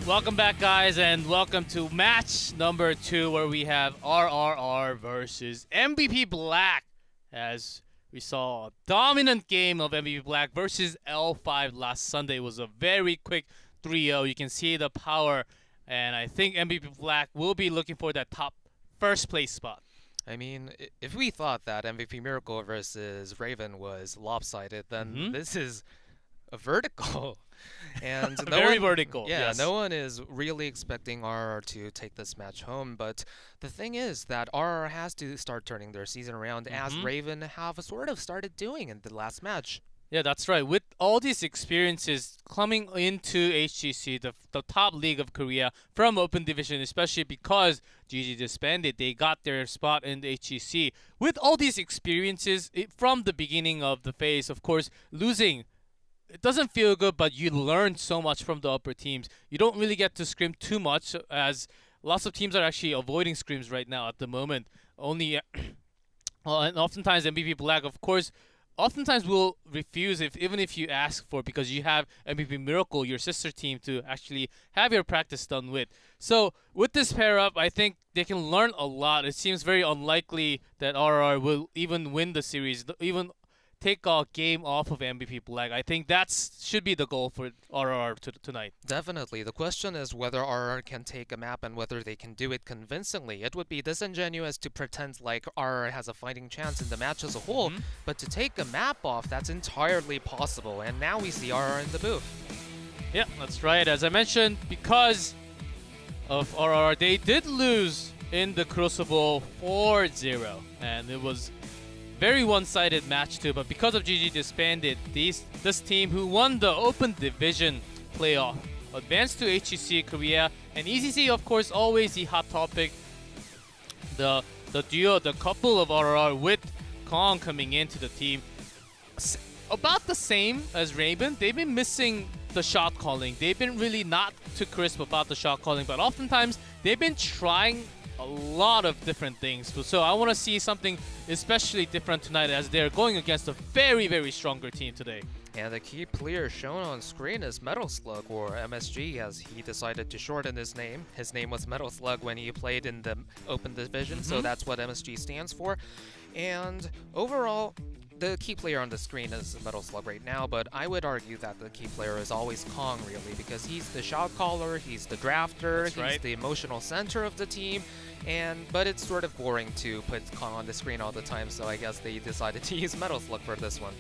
Welcome back, guys, and welcome to match number 2, where we have RRR versus MVP Black. As we saw a dominant game of MVP Black versus L5 last Sunday. It was a very quick 3-0. You can see the power, and I think MVP Black will be looking for that top first place spot. I mean, if we thought that MVP Miracle versus Raven was lopsided, then this is a vertical. And Very vertical. Yeah, yes. No one is really expecting RR to take this match home. But the thing is that RR has to start turning their season around, as Raven have sort of started doing in the last match. Yeah, that's right. With all these experiences coming into HGC, the top league of Korea, from Open Division, especially because GG disbanded, they got their spot in the HGC. With all these experiences from the beginning of the phase, of course, losing, it doesn't feel good, but you learn so much from the upper teams. You don't really get to scrim too much, as lots of teams are actually avoiding scrims right now at the moment. Only, and oftentimes MVP Black, of course, oftentimes will refuse even if you ask for, because you have MVP Miracle, your sister team, to actually have your practice done with. So with this pair up, I think they can learn a lot. It seems very unlikely that RR will even win the series, even take a game off of MVP Black. I think that should be the goal for RR tonight. Definitely. The question is whether RR can take a map and whether they can do it convincingly. It would be disingenuous to pretend like RR has a fighting chance in the match as a whole, but to take a map off, that's entirely possible. And now we see RR in the booth. Yeah, that's right. As I mentioned, because of RR, they did lose in the Crucible 4-0, and it was very one-sided match too, but because of GG disbanded, this team who won the Open Division playoff advanced to HGC Korea, and ECC, of course, always the hot topic. The duo, the couple of RR with Kong coming into the team, about the same as Raven. They've been missing the shot calling. They've been really not too crisp about the shot calling, but oftentimes they've been trying a lot of different things. So I want to see something especially different tonight, as they're going against a very, very stronger team today. And the key player shown on screen is Metal Slug, or MSG, as he decided to shorten his name. His name was Metal Slug when he played in the Open Division, so that's what MSG stands for. And overall, the key player on the screen is Metal Slug right now, but I would argue that the key player is always Kong, really, because he's the shot caller, he's the drafter, he's the emotional center of the team. But it's sort of boring to put Kong on the screen all the time, so I guess they decided to use Metal Slug for this one.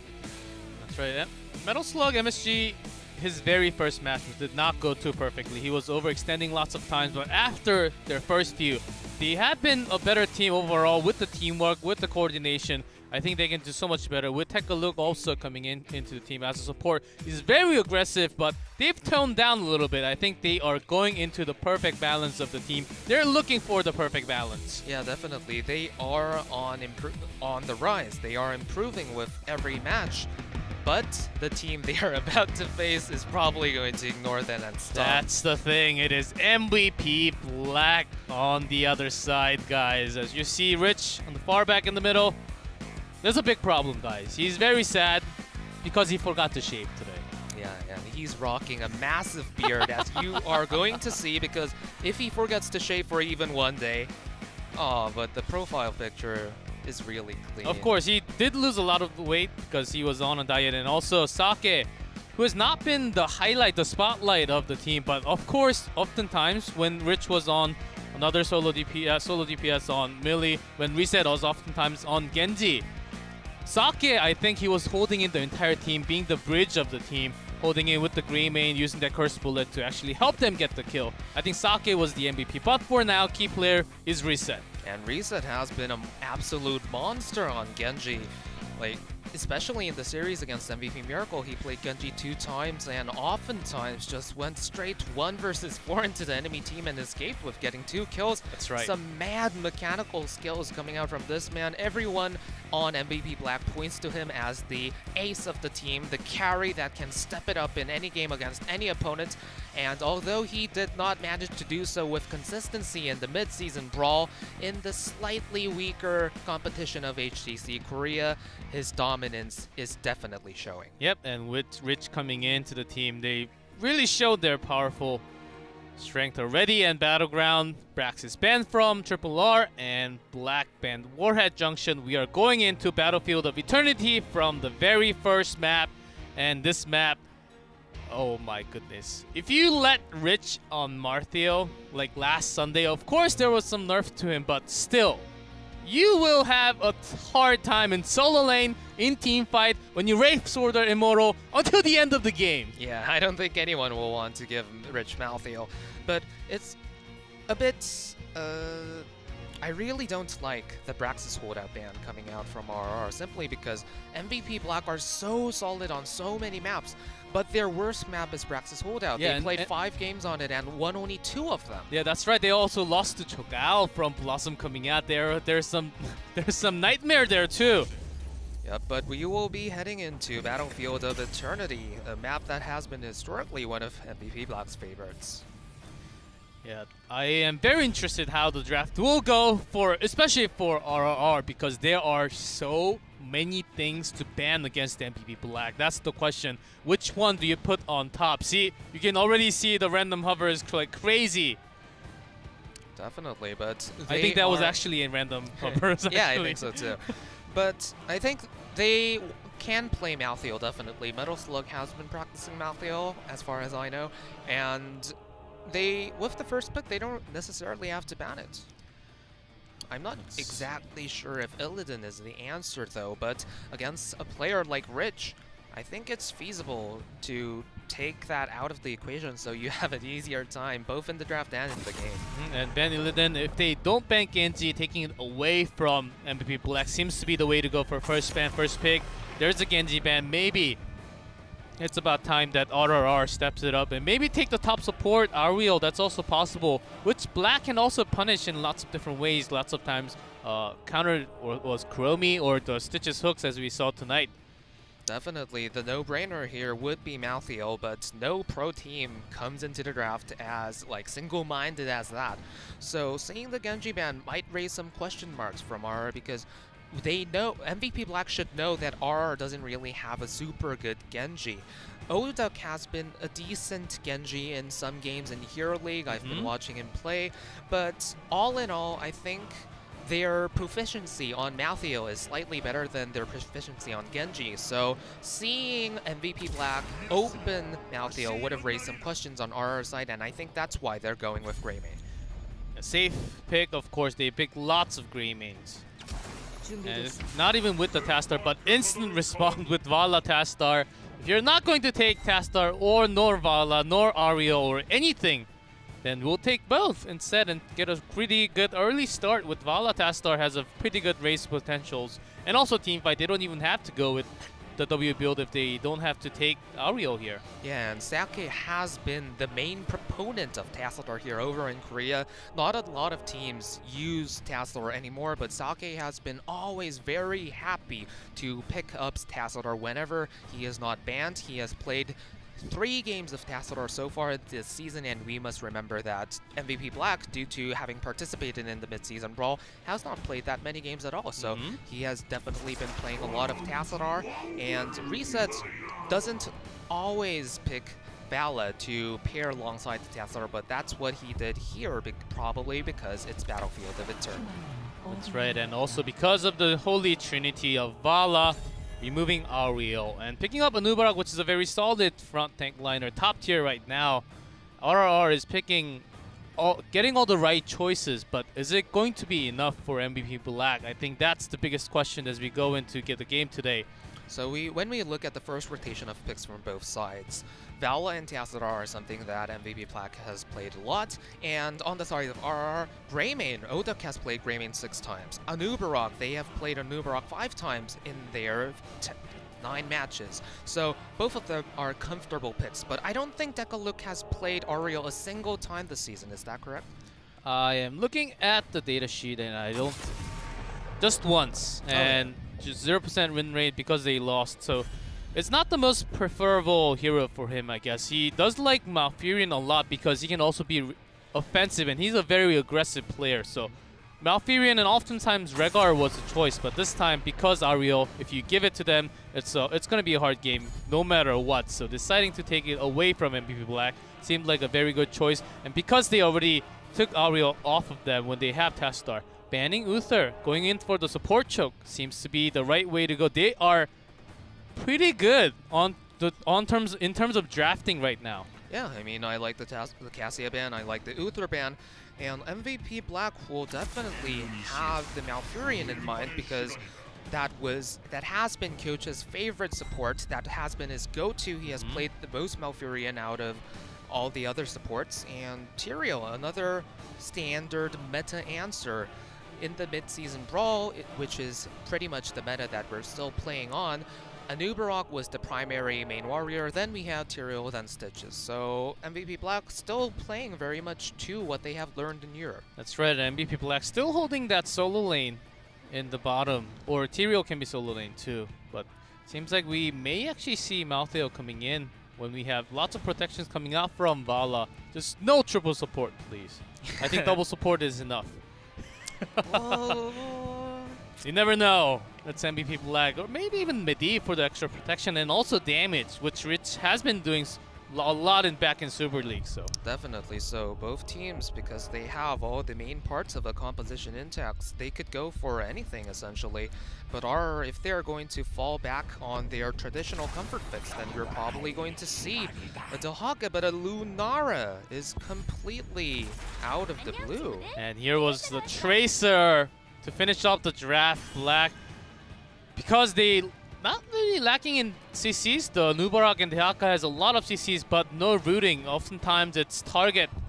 That's right. Metal Slug, MSG, his very first match did not go too perfectly. He was overextending lots of times, but after their first few, they have been a better team overall with the teamwork, with the coordination. I think they can do so much better with Tekalook also coming into the team as a support. He's very aggressive, but they've toned down a little bit. I think they are going into the perfect balance of the team. They're looking for the perfect balance. Yeah, definitely. They are on the rise. They are improving with every match. But the team they are about to face is probably going to ignore them and stop. That's the thing. It is MVP Black on the other side, guys. As you see Rich on the far back in the middle, there's a big problem, guys. He's very sad because he forgot to shave today. Yeah, and he's rocking a massive beard, as you are going to see, because if he forgets to shave for even one day, but the profile picture is really clean. Of course, he did lose a lot of weight because he was on a diet, and also Sake, who has not been the highlight, the spotlight of the team, but of course, oftentimes when Rich was on another solo DPS on Millie, when Reset was oftentimes on Genji, Sake, I think he was holding in the entire team, being the bridge of the team, holding in with the Grey Main, using that Curse Bullet to actually help them get the kill. I think Sake was the MVP, but for now, key player is Reset. And Reset has been an absolute monster on Genji. Like, especially in the series against MVP Miracle, he played Genji 2 times and oftentimes just went straight 1 versus 4 into the enemy team and escaped with getting 2 kills. That's right. Some mad mechanical skills coming out from this man. Everyone on MVP Black points to him as the ace of the team, the carry that can step it up in any game against any opponent. And although he did not manage to do so with consistency in the mid-season brawl, in the slightly weaker competition of HGC Korea, his dominance is definitely showing. Yep, and with Rich coming into the team, they really showed their powerful Strength already and Battleground. Brax is banned from Triple R and Black banned Warhead Junction. We are going into Battlefield of Eternity from the very first map. And this map, oh my goodness. If you let Rich on Marthio like last Sunday, of course there was some nerf to him, but still, you will have a hard time in solo lane, in team fight, when you Wraith Sworder Immortal until the end of the game. Yeah, I don't think anyone will want to give Rich Malthael, but it's a bit, I really don't like the Brax's holdout ban coming out from RR, simply because MVP Black are so solid on so many maps, but their worst map is Brax's holdout. Yeah, they played 5 games on it and won only 2 of them. Yeah, that's right. They also lost to Cho'Gao from Blossom coming out there. There's some nightmare there too. Yep, but we will be heading into Battlefield of Eternity, a map that has been historically one of MVP Black's favorites. Yeah, I am very interested how the draft will go for, especially for RRR, because there are so many things to ban against MVP Black. That's the question. Which one do you put on top? See, you can already see the random hover is like crazy. Definitely, but I think that was actually in random hovers. Yeah, I think so too. But I think they can play Malthael, definitely. Metal Slug has been practicing Malthael, as far as I know, and with the first pick, they don't necessarily have to ban it. I'm not exactly sure if Illidan is the answer, though, but against a player like Rich, I think it's feasible to take that out of the equation so you have an easier time, both in the draft and in the game. And ban Illidan, if they don't ban Genji, taking it away from MVP Black seems to be the way to go for first ban, first pick. There's a Genji ban, maybe. It's about time that RRR steps it up and maybe take the top support, Ariel, that's also possible, which Black can also punish in lots of different ways, lots of times. Countered was Kuromi or the Stitches hooks as we saw tonight. Definitely, the no-brainer here would be Malthael, but no pro team comes into the draft as single-minded as that. So seeing the Genji ban might raise some question marks from RR, because they know, MVP Black should know that RR doesn't really have a super good Genji. Oduck has been a decent Genji in some games in Hero League. I've been watching him play, but all in all, I think their proficiency on Malthael is slightly better than their proficiency on Genji. So seeing MVP Black open Malthael would have raised some questions on RR's side, and I think that's why they're going with Greymane. A safe pick, of course, they pick lots of Greymanes. And it's not even with the Tastar, but instant respawn with Vala Tastar. If you're not going to take Tastar or nor Vala, nor Ariel or anything, then we'll take both instead and get a pretty good early start with Vala. Tastar has a pretty good race potentials. And also teamfight, they don't even have to go with the W build if they don't have to take Ariel here. Yeah, and Sake has been the main proponent of Tassadar here over in Korea. Not a lot of teams use Tassadar anymore, but Sake has been always very happy to pick up Tassadar whenever he is not banned. He has played 3 games of Tassadar so far this season, and we must remember that MVP Black, due to having participated in the mid-season brawl, has not played that many games at all. So he has definitely been playing a lot of Tassadar, and Reset doesn't always pick Vala to pair alongside the Tassadar, but that's what he did here, probably because it's Battlefield of Eternity. That's right, and also because of the Holy Trinity of Vala, removing Ariel and picking up Anubarak, which is a very solid front tank liner, top tier right now. RRR is getting all the right choices, but is it going to be enough for MVP Black? I think that's the biggest question as we go into the game today. So when we look at the first rotation of picks from both sides, Vala and Tassadar are something that MVP Black has played a lot, and on the side of RR, Greymane, Oduck has played Greymane 6 times. Anubarak, they have played Anubarak 5 times in their 9 matches. So both of them are comfortable picks, but I don't think Dekaluk has played Ariel a single time this season, is that correct? I am looking at the datasheet and I don't... Just once, and just 0% win rate because they lost, so it's not the most preferable hero for him, I guess. He does like Malfurion a lot because he can also be offensive, and he's a very aggressive player, so Malfurion and oftentimes Rehgar was a choice, but this time, because Ariel, if you give it to them, it's going to be a hard game no matter what. So deciding to take it away from MVP Black seemed like a very good choice. And because they already took Ariel off of them when they have Tassadar, banning Uther, going in for the support choke seems to be the right way to go. They are pretty good in terms of drafting right now. Yeah, I mean, I like the Cassia ban, I like the Uther ban, and MVP Black will definitely have the Malfurion in mind because that has been Coach's favorite support. That has been his go-to. He has played the most Malfurion out of all the other supports. And Tyrael, another standard meta answer in the mid-season brawl, which is pretty much the meta that we're still playing on. Anubarak was the primary main warrior, then we had Tyrael, then Stitches. So MVP Black still playing very much to what they have learned in Europe. That's right, MVP Black still holding that solo lane in the bottom, or Tyrael can be solo lane too, but seems like we may actually see Malthael coming in when we have lots of protections coming out from Vala. Just no triple support, please. I think double support is enough. You never know. That's MVP Black, or maybe even Medivh for the extra protection and also damage, which Rich has been doing a lot back in Super League. So definitely. So both teams, because they have all the main parts of a composition intact, they could go for anything essentially. But if they're going to fall back on their traditional comfort picks, then you're probably going to see a Dahaka, but a Lunara is completely out of the blue. And here was the Tracer to finish off the draft. Black, because they not really lacking in CCs. The Nubarak and Dahaka has a lot of CCs, but no rooting. Oftentimes it's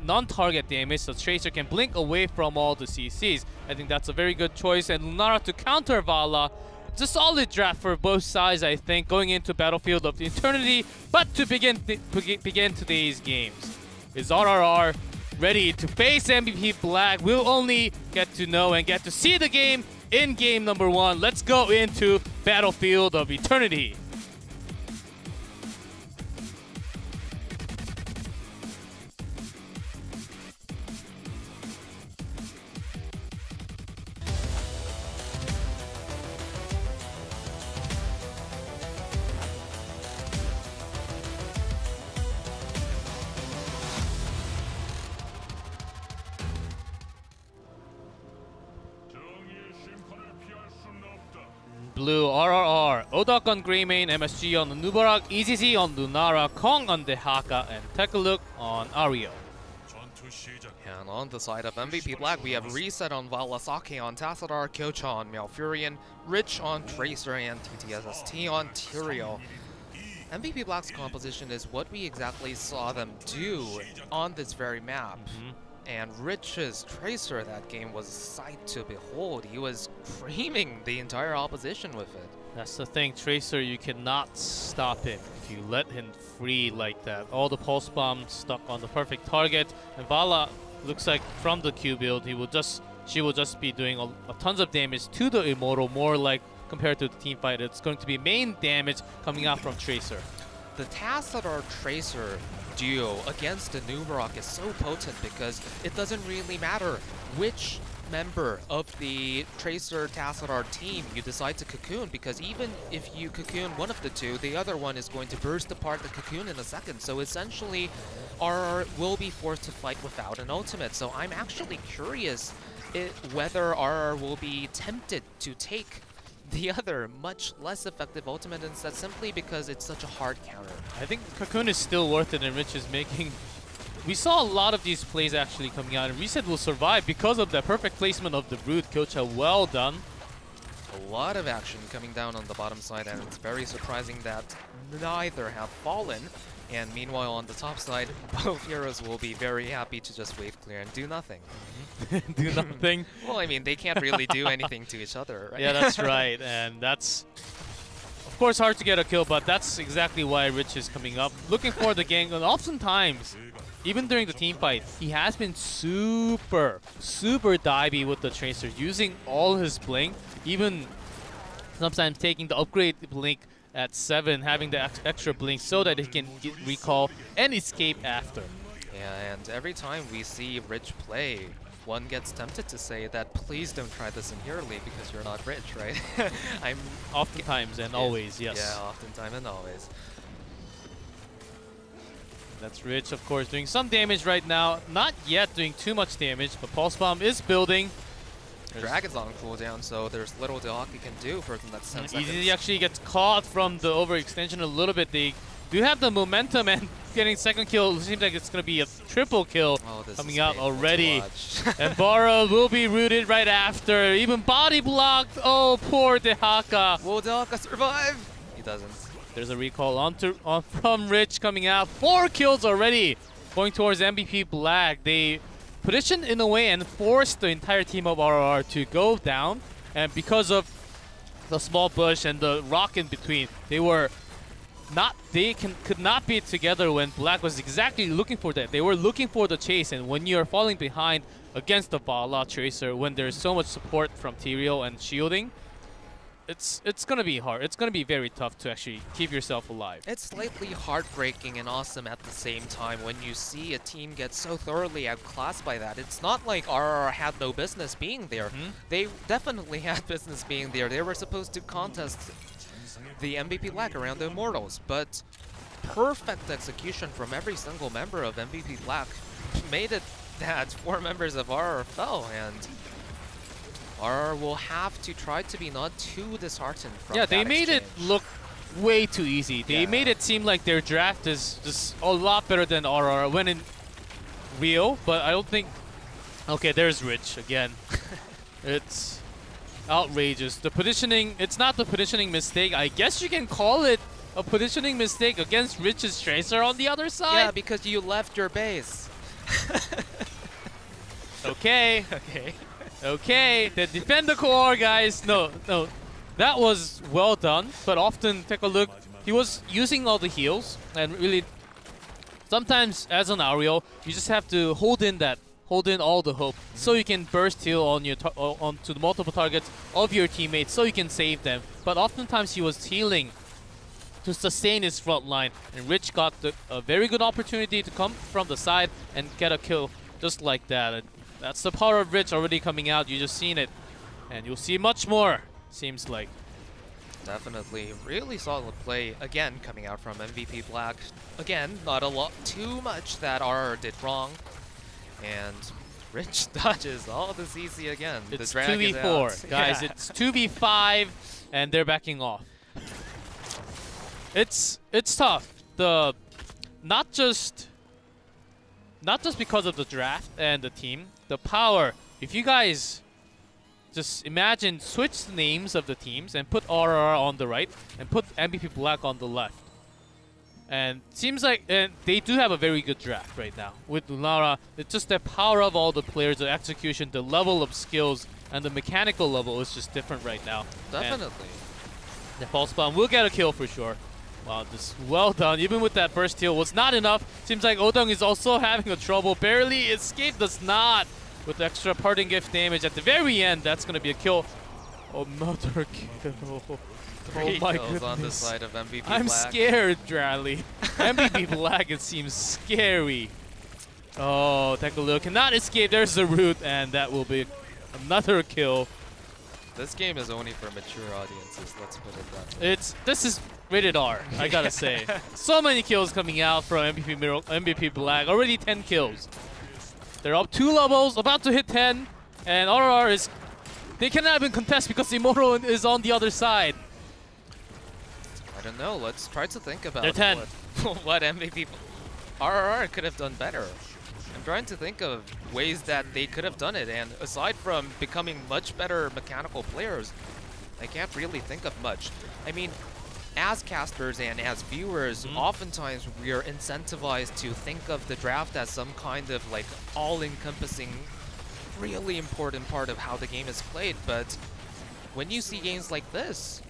non-target damage, so Tracer can blink away from all the CCs. I think that's a very good choice. And Lunara to counter Vala. It's a solid draft for both sides, I think, going into Battlefield of Eternity. But to begin today's games, is RRR ready to face MVP Black? We'll only get to know and get to see the game in game number 1. Let's go into Battlefield of Eternity. Blue RRR, Odak on Greymane, MSG on the Nubarak, EZZ on Lunara, Kong on Dahaka, and take a look on Ariel. And on the side of MVP Black, we have Reset on Valasake on Tassadar, Kyocha on Malfurion, Rich on Tracer, and TTSST on Tyrael. MVP Black's composition is what we exactly saw them do on this very map. And Rich's Tracer that game was a sight to behold. He was creaming the entire opposition with it. That's the thing, Tracer, you cannot stop him if you let him free like that. All the pulse bombs stuck on the perfect target. And Vala looks like from the Q build, she will just be doing a tons of damage to the Immortal, more like compared to the team fight. It's going to be main damage coming out from Tracer. The Tassadar Tracer duo against the Nubarak is so potent because it doesn't really matter which member of the Tracer Tassadar team you decide to cocoon, because even if you cocoon one of the two, the other one is going to burst apart the cocoon in a second. So essentially, RR will be forced to fight without an ultimate. So I'm actually curious whether RR will be tempted to take the other much less effective ultimate instead, simply because it's such a hard counter. I think Cocoon is still worth it, and Rich is making... We saw a lot of these plays actually coming out, and Reset will survive because of the perfect placement of the Brood. Kyocha, well done. A lot of action coming down on the bottom side, and it's very surprising that neither have fallen. And meanwhile, on the top side, both heroes will be very happy to just wave clear and do nothing. Do nothing? Well, I mean, they can't really do anything to each other, right? Yeah, that's right. And that's, of course, hard to get a kill, but that's exactly why Rich is coming up. Looking for the gank, and oftentimes, even during the team fight, he has been super divey with the Tracer, using all his blink, even sometimes taking the upgrade blink at 7, having the extra blink so that he can recall and escape after. Yeah, and every time we see Rich play, one gets tempted to say that please don't try this in Hero League because you're not rich, right? I'm Oftentimes and always, yes. Yeah, oftentimes and always. That's Rich, of course, doing some damage right now. Not yet doing too much damage, but Pulse Bomb is building. Dragon's on cooldown, so there's little the Hockey can do for the next 10 seconds. He actually gets caught from the overextension a little bit. They do have the momentum, and getting second kill seems like it's going to be a triple kill coming out already. And Bara will be rooted right after. Even body blocked. Oh, poor Dehaka. Will Dehaka survive? He doesn't. There's a recall from Rich coming out. 4 kills already going towards MVP Black. They positioned in a way and forced the entire team of RRR to go down. And because of the small bush and the rock in between, they were not, could not be together when Black was exactly looking for that. They were looking for the chase, and when you're falling behind against the Vala Tracer, when there's so much support from Tyrael and shielding, it's gonna be hard. It's gonna be very tough to actually keep yourself alive. It's slightly heartbreaking and awesome at the same time when you see a team get so thoroughly outclassed by that. It's not like RRR had no business being there. They definitely had business being there. They were supposed to contest the MVP Black around the Immortals, but perfect execution from every single member of MVP Black made it that 4 members of RRR fell, and RRR will have to try to be not too disheartened from that they made exchange. it look way too easy. They made it seem like their draft is just a lot better than RRR when in real, but I don't think... Okay, there's Rich again. It's outrageous. The positioning, it's not the positioning mistake. I guess you can call it a positioning mistake against Rich's Tracer on the other side. Yeah, because you left your base. Okay. Okay. Okay, then defend the core, guys. No. That was well done, but often, take a look, he was using all the heals, and really, sometimes as an Ariel, you just have to hold in all the hope, so you can burst heal on your onto the multiple targets of your teammates, so you can save them. But oftentimes he was healing to sustain his front line, and Rich got a very good opportunity to come from the side and get a kill just like that. And that's the power of Rich already coming out. You just seen it, and you'll see much more, seems like. Definitely. Really solid play, again, coming out from MVP Black. Again, not a lot, too much that RRR did wrong. And Rich dodges all the CC again. It's the 2v4, guys. Yeah. It's 2v5, and they're backing off. It's tough. Not just because of the draft and the team, the power. If you guys just imagine, switch the names of the teams and put RRR on the right and put MVP Black on the left. And seems like they do have a very good draft right now with Lunara. It's just the power of all the players, the execution, the level of skills, and the mechanical level is just different right now. Definitely. And the Pulse Bomb will get a kill for sure. Wow, just well done. Even with that first heal was not enough. Seems like Odong is also having a trouble. Barely escape, does not. With the extra parting gift damage at the very end, that's going to be a kill. Another kill. Oh my goodness. On the side of MVP I'm Black. scared, Drally. MVP Black, it seems scary. Oh, take a look. Cannot escape. There's the root, and that will be another kill. This game is only for mature audiences, let's put it that way. This is rated R, I gotta say. So many kills coming out from MVP Black. Already 10 kills. They're up 2 levels, about to hit 10, and RRR is... They cannot even contest because the Immortal is on the other side. I don't know, let's try to think about They're 10. what MVP RRR could have done better. I'm trying to think of ways that they could have done it, and aside from becoming much better mechanical players, I can't really think of much. I mean, as casters and as viewers, oftentimes we are incentivized to think of the draft as some kind of like all-encompassing, really important part of how the game is played, but when you see games like this,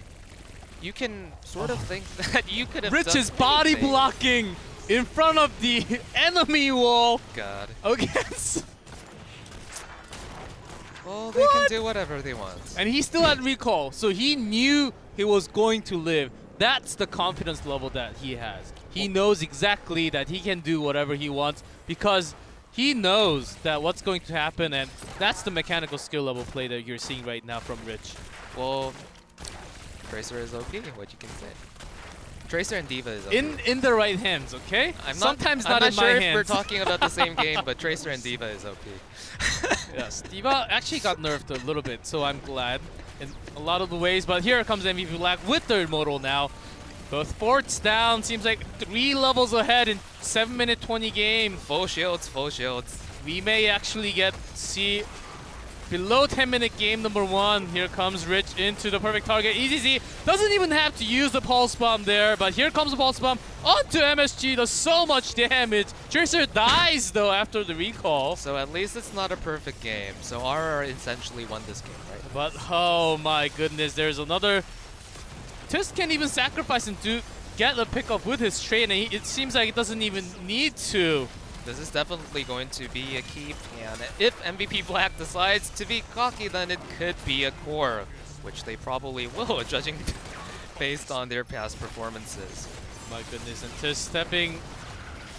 you can sort of think that you could have Rich done is body anything. blocking in front of the enemy wall. God. Against... Well, they can do whatever they want. And he still had recall, so he knew he was going to live. That's the confidence level that he has. He knows exactly that he can do whatever he wants because he knows that what's going to happen, and that's the mechanical skill level play that you're seeing right now from Rich. Well, Tracer is OP, what you can say. Tracer and D.Va is OP. In the right hands, okay? Sometimes not in my sure hands. if we're talking about the same game, but Tracer and D.Va is OP. Yes, D.Va actually got nerfed a little bit, so I'm glad in a lot of the ways. But here comes MVP Black with their modal now. Both forts down, seems like 3 levels ahead in 7-minute 20 game. Full shields, full shields. We may actually see below 10-minute game number 1. Here comes Rich into the perfect target. EZZ doesn't even have to use the pulse bomb there, but here comes the pulse bomb onto MSG. Does so much damage. Tracer dies though after the recall. So at least it's not a perfect game. So RR essentially won this game, right? But oh my goodness, there's another. Tusk can't even sacrifice and get a pickup with his trade, and it seems like it doesn't even need to. This is definitely going to be a keep, and if MVP Black decides to be cocky, then it could be a core, which they probably will, judging based on their past performances. My goodness, and Tusk stepping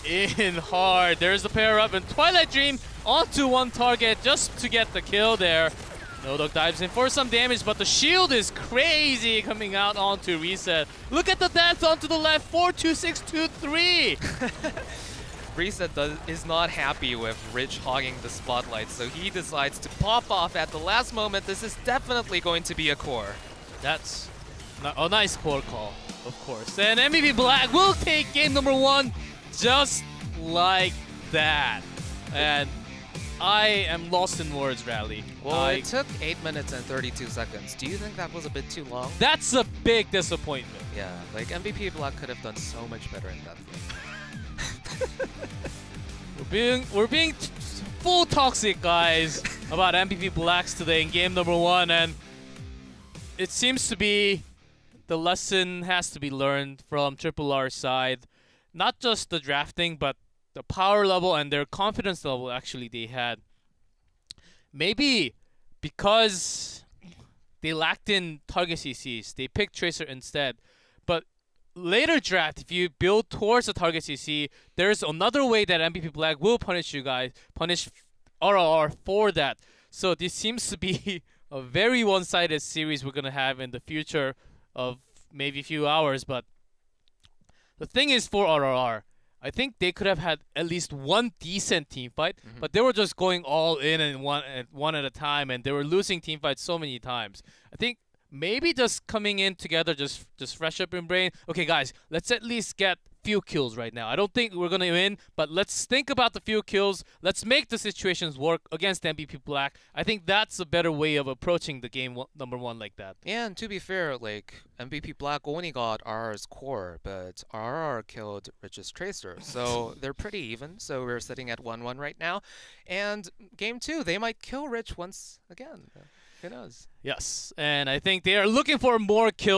in hard. There's the pair up, and Twilight Dream onto one target just to get the kill there. Nodok dives in for some damage, but the shield is crazy coming out onto Reset. Look at the dance onto the left, 4-2-6-2-3. Reset is not happy with Rich hogging the spotlight, so he decides to pop off at the last moment. This is definitely going to be a core. That's a nice core call, of course. And MVP Black will take game number 1 just like that. And I am lost in words, Rally. Well, it took 8 minutes and 32 seconds. Do you think that was a bit too long? That's a big disappointment. Yeah, like MVP Black could have done so much better in that game. We're being full toxic, guys, about MVP Blacks today in game number 1, and it seems to be the lesson has to be learned from RRR side. Not just the drafting, but the power level and their confidence level actually they had. Maybe because they lacked in target CCs, they picked Tracer instead. But later draft, if you build towards the target CC, there's another way that MVP Black will punish you guys, punish RRR for that. So this seems to be a very one-sided series we're going to have in the future of maybe a few hours. But the thing is for RRR, I think they could have had at least one decent team fight, but they were just going all in and one at a time, and they were losing team fights so many times. I think maybe just coming in together, just fresh up in brain. Okay, guys, let's at least get few kills right now. I don't think we're gonna win, but let's think about the few kills. Let's make the situations work against MVP Black. I think that's a better way of approaching the game number 1 like that. Yeah, and to be fair, like MVP Black only got RR's core, but RR killed Rich's Tracer, so they're pretty even. So we're sitting at 1-1 right now, and game 2 they might kill Rich once again. Who knows? Yes, and I think they are looking for more kills.